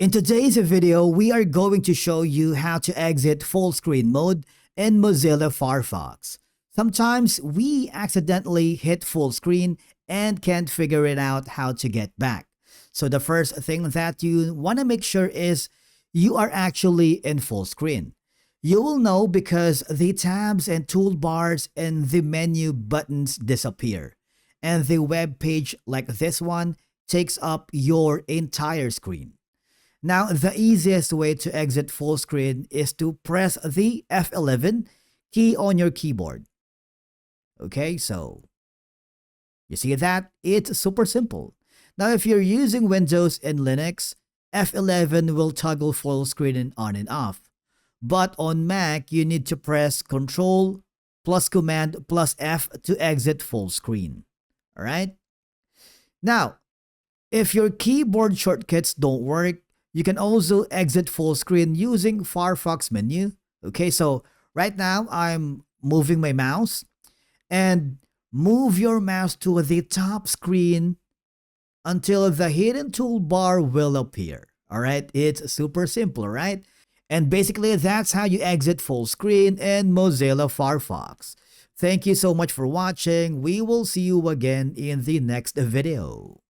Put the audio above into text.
In today's video, we are going to show you how to exit full screen mode in Mozilla Firefox. Sometimes we accidentally hit full screen and can't figure it out how to get back. So the first thing that you want to make sure is you are actually in full screen. You will know because the tabs and toolbars and the menu buttons disappear. And the web page like this one takes up your entire screen. Now, the easiest way to exit full screen is to press the F11 key on your keyboard. Okay, so you see that? It's super simple. Now, if you're using Windows and Linux, F11 will toggle full screen on and off. But on Mac, you need to press Control plus Command plus F to exit full screen. All right? Now, if your keyboard shortcuts don't work, you can also exit full screen using Firefox menu. Okay, so right now I'm moving my mouse and move your mouse to the top screen until the hidden toolbar will appear. All right, it's super simple, right? And basically that's how you exit full screen in Mozilla Firefox. Thank you so much for watching. We will see you again in the next video.